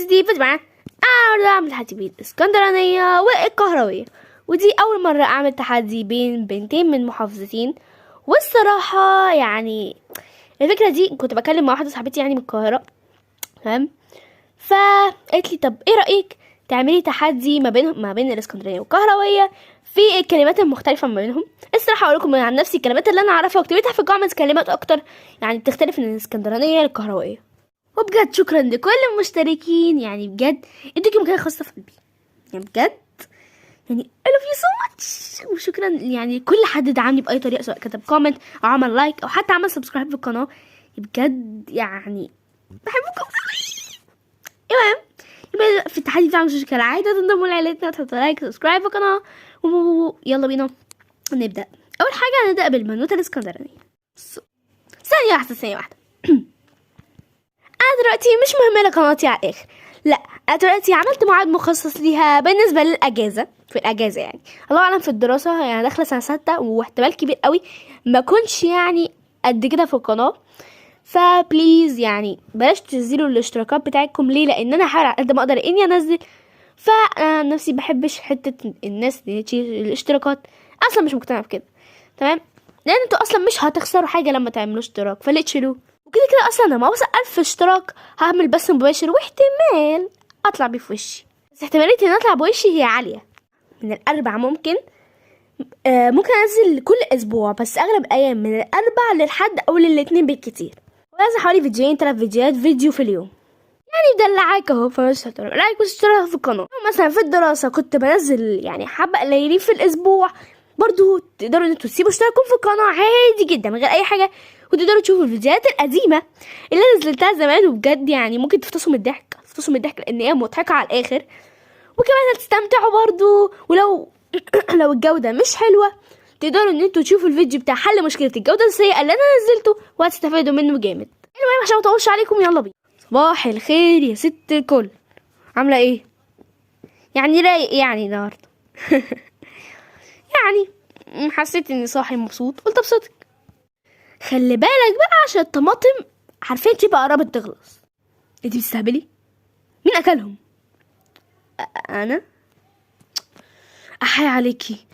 دي فيديو معايا. انا اعمل تحدي بين الاسكندرانية والقهروية، ودي اول مرة اعمل تحدي بين بنتين من محافظتين. والصراحة يعني الفكرة دي كنت بكلم مع واحدة صاحبتي يعني من القاهرة، تمام؟ فقالت لي طب ايه رأيك تعملي تحدي ما بين الاسكندرانية والقهروية في الكلمات المختلفة ما بينهم. الصراحة اقول لكم عن نفسي الكلمات اللي انا اعرفها وكتبتها في الكومنتس كلمات اكتر يعني بتختلف من الاسكندرانية للقهروية. وبجد شكرا لكل المشتركين، يعني بجد اديكم مكان خاصة في قلبي، يعني بجد يعني I love you so much. وشكرا يعني كل حد دعمني بأي طريقة، سواء كتب كومنت أو عمل لايك أو حتى عمل سبسكرايب في القناة. بجد يعني بحبكم. المهم يبقى في التحدي بتاع مش كالعادة تنضموا لعيلتنا، تحطوا لايك سبسكرايب في القناة يلا بينا نبدأ. أول حاجة هنبدأ بالبنوتة الاسكندرانية. ثانية واحدة أنا دلوقتي مش مهملة قناتي على الآخر، لا أنا دلوقتي عملت موعد مخصص ليها بالنسبة للأجازة. في الأجازة يعني الله أعلم في الدراسة، يعني داخلة سنة 6 واحتمال كبير قوي ما كنش يعني قد كده في القناة. فبليز يعني بلاش تنزلوا الاشتراكات بتاعتكم. ليه؟ لأن أنا هحاول على قد ما أقدر إني أنزل. فأنا نفسي بحبش حتة الناس اللي تشيل الاشتراكات، أصلا مش مقتنعة بكده، تمام؟ لأن انتوا أصلا مش هتخسروا حاجة لما تعملوا اشتراك، فليه تشيلوه؟ وكده كده اصلا لما اوصل 1000 اشتراك هعمل بث مباشر، واحتمال اطلع بيه في وشي، بس احتمالية ان اطلع بوشي هي عالية. من الاربع ممكن انزل كل اسبوع، بس اغلب الايام من الاربع للحد او للاثنين بالكتير، وانزل حوالي فيديوهين 3 فيديوهات فيديو في اليوم. يعني بدلعاك اهو، فمش هتعمل لايك واشتراك في القناة. مثلا في الدراسة كنت بنزل يعني حبة قليلين في الاسبوع، برضو تقدروا ان انتوا تسيبوا اشتراككم في القناة عادي جدا من غير اي حاجة، وتقدروا تشوفوا الفيديوهات القديمة اللي انا نزلتها زمان. وبجد يعني ممكن تفتصوا من الضحك لان هي مضحكة على الاخر، وكمان هتستمتعوا برضو. ولو لو الجودة مش حلوة تقدروا ان انتوا تشوفوا الفيديو بتاع حل مشكلة الجودة السيئة اللي انا نزلته وهتستفادوا منه جامد. المهم عشان ما اطولش عليكم يلا بينا. صباح الخير يا ست الكل، عاملة ايه؟ يعني رايق يعني النهارده يعني حسيت اني صاحي مبسوط قلت ابسطك. خلي بالك بقى عشان الطماطم عارفين تبقى قربت تخلص. انتي بتستهبلي؟ مين اكلهم؟ انا؟ احي عليكي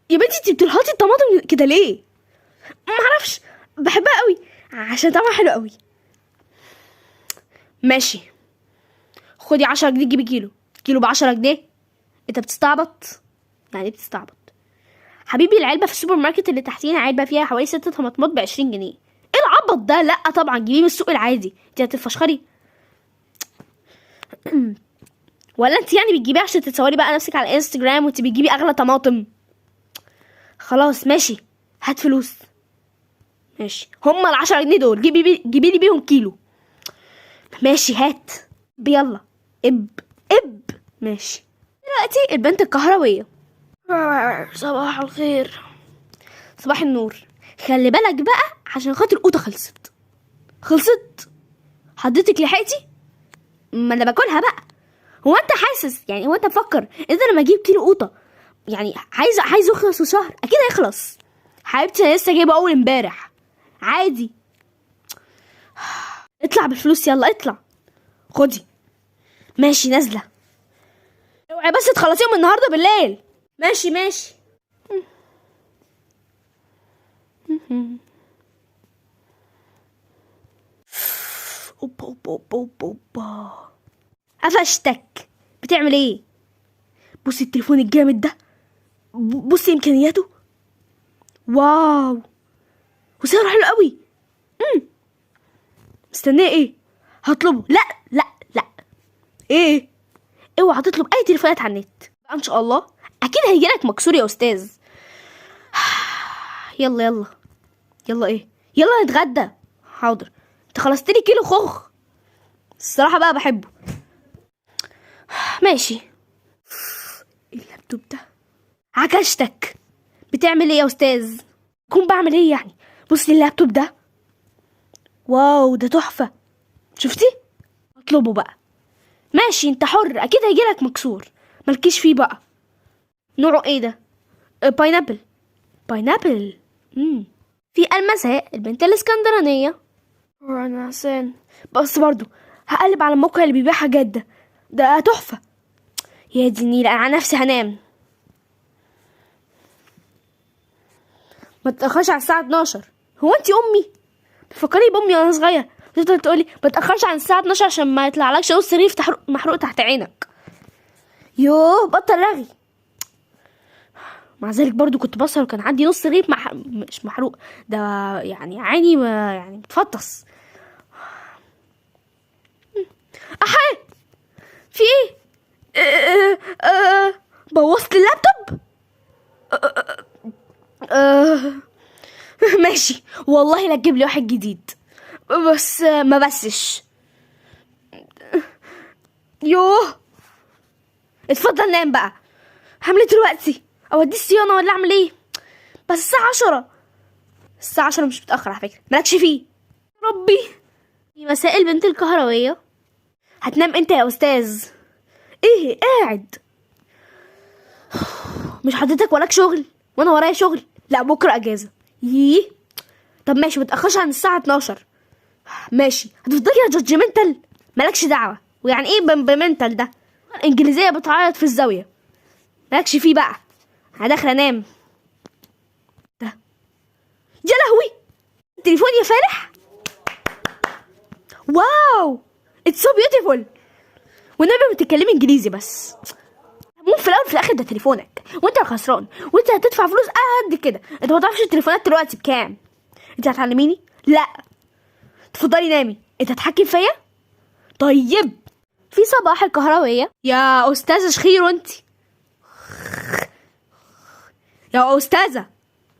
يا بنتي، انتي بتلهطي الطماطم كده ليه؟ معرفش، بحبها قوي عشان طعمها حلو قوي. ماشي خدي 10 جنيه تجيبي كيلو ب10 جنيه. انت بتستعبط؟ يعني بتستعبط حبيبي؟ العلبة في السوبر ماركت اللي تحتينا علبة فيها حوالي 6 طماطمات ب20 جنيه. ايه العبط ده؟ لا طبعا جيبيه من السوق العادي، انت هتتفشخري ولا انت يعني بتجيبيه عشان تتصوري بقى نفسك على الانستجرام وانت بتجيبي اغلى طماطم؟ خلاص ماشي هات فلوس. ماشي هما ال10 جنيه دول جيبي لي بيهم كيلو. ماشي هات يلا اب ماشي. دلوقتي البنت القهروية. صباح الخير. صباح النور. خلي بالك بقى عشان خاطر القوطة خلصت. حضرتك لحقتي؟ ما انا باكلها بقى. هو انت حاسس يعني، هو انت مفكر انت لما اجيب كيلو قوطة يعني عايز يخلص في شهر؟ اكيد هيخلص حبيبتي، انا لسه جايبه اول امبارح عادي. اطلع بالفلوس يلا اطلع خدي. ماشي نازله، اوعي بس تخلصيهم النهارده بالليل. ماشي اوبا قفشتك. بتعمل ايه؟ بصي التليفون الجامد ده، بصي امكانياته، واو وسعره حلو قوي. مستنيه ايه؟ هطلبه. لا ايه؟ اوعى تطلب اي تليفونات على النت ان شاء الله، اكيد هيجيلك مكسور يا استاذ. يلا ايه؟ يلا نتغدى. حاضر. انت خلصتلي كيلو خوخ الصراحه بقى بحبه. ماشي. اللابتوب ده عكشتك. بتعمل ايه يا استاذ؟ كون بعمل ايه يعني؟ بصي اللابتوب ده، واو ده تحفه. شفتي؟ اطلبه بقى. ماشي انت حر، اكيد هيجيلك مكسور مالكيش فيه بقى. نوعه ايه ده؟ باينابل. في المساء البنت الاسكندرانية. انا حسين بس برضو هقلب على الموقع اللي بيبيع حاجات ده تحفة. يا دي النيل، انا عن نفسي هنام. ما تتأخرش على الساعة 12. هو انتي امي؟ بتفكري بامي وانا صغير تفضل تقولي ما تتأخرش عن الساعة 12 عشان ما يطلعلكش نص رغيف محروق تحت عينك. يوه بطل رغي. مع ذلك برضو كنت بسهر وكان عندي نص رغيف مش محروق ده، يعني عيني ما يعني بتفطس. احي في ايه؟ بوظت اللابتوب. ماشي والله لا تجيب لي واحد جديد، بس ما بسش. يوه اتفضل نام بقى. هعمل ايه دلوقتي؟ اوديه الصيانه ولا اعمل ايه؟ بس الساعه 10. الساعه 10 مش متاخر على فكره، مالكش فيه. ربي. في مساء البنت الكهرويه. هتنام انت يا استاذ؟ ايه قاعد؟ مش حضرتك وراك شغل وانا ورايا شغل؟ لا بكره اجازه. ييه طب ماشي متاخرش عن الساعه 12. ماشي هتفضلي يا جادجمنتال، مالكش دعوه. ويعني ايه بمنتال ده؟ انجليزيه بتعيط في الزاويه، مالكش فيه بقى. انا داخله انام. ده يا لهوي التليفون يا فالح. واو اتس سو بيوتيفول. والنبي بتتكلمي انجليزي بس. مو في الاول في الاخر ده تليفونك وانت الخسران، وانت هتدفع فلوس قد كده. انت ما تعرفش التليفونات دلوقتي بكام. انت هتعلميني؟ لا تفضلي نامي. انت هتحكي فيا؟ طيب. في صباح الكهرويه. يا استاذه شخير وانت يا استاذه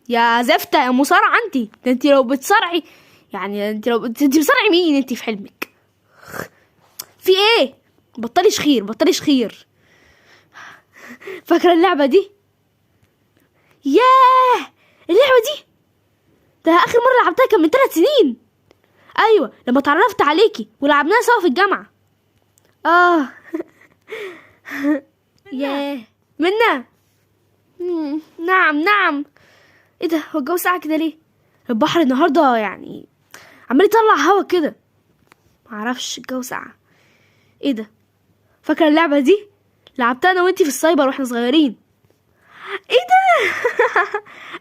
يا زفته يا مصارعه انت. ده انت لو بتصارعي يعني انت بتصارعي مين انت في حلمك؟ في ايه؟ بطلي شخير بطلي شخير. فاكره اللعبه دي؟ ياه اللعبه دي ده اخر مره لعبتها كان من 3 سنين. ايوه لما اتعرفت عليكي ولعبناها سوا في الجامعه. ياه منا. نعم. ايه ده هو الجو ساقع كده ليه؟ البحر النهارده يعني عمال يطلع هوا كده، معرفش الجو ساقع. ايه ده؟ فاكره اللعبه دي؟ لعبتها انا وانتي في السايبر واحنا صغيرين. ايه ده؟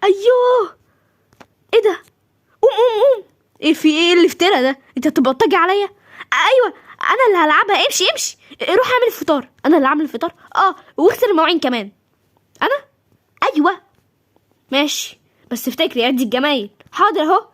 ايوه ايه ده؟ قوم. ايه في ايه اللي افترى ده؟ انت هتبطجي عليا؟ ايوه انا اللي هلعبها. امشي روح اعمل الفطار. انا اللي هعمل الفطار واغسل المواعين كمان. انا ايوه ماشي بس افتكري عدي الجمايل. حاضر اهو.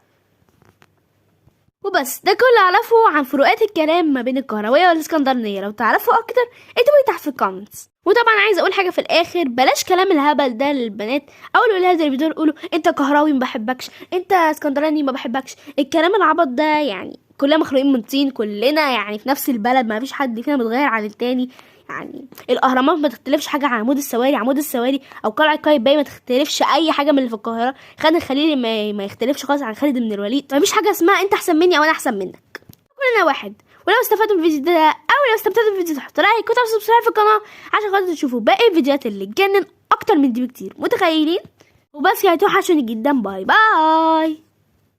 وبس ده كله اعرفه عن فروقات الكلام ما بين الكهرويه والاسكندرانيه. لو تعرفوا اكتر اكتبوا لي تحت في الكومنتس. وطبعا عايزه اقول حاجه في الاخر، بلاش كلام الهبل ده للبنات او الولاد اللي بيقولوا يقولوا انت كهراوي ما بحبكش، انت اسكندراني ما بحبكش. الكلام العبط ده يعني كلنا مخلوقين من طين، كلنا يعني في نفس البلد، ما فيش حد فينا متغير عن التاني. يعني الاهرامات ما تختلفش حاجه عن عمود السواري او قلعه قايتباي ما تختلفش اي حاجه من اللي في القاهره. خالد الخليلي ما يختلفش خالص عن خالد بن الوليد. ما فيش حاجه اسمها انت احسن مني او انا احسن منك، كلنا واحد. ولو استفدتوا من الفيديو ده او لو استمتعتوا بالفيديو ده حطوا لايك وتعملوا سبسكرايب في القناه عشان خاطر تشوفوا باقي الفيديوهات اللي تجنن اكتر من دي بكتير. متخيلين؟ وبس كده توحشوني جدا. باي باي.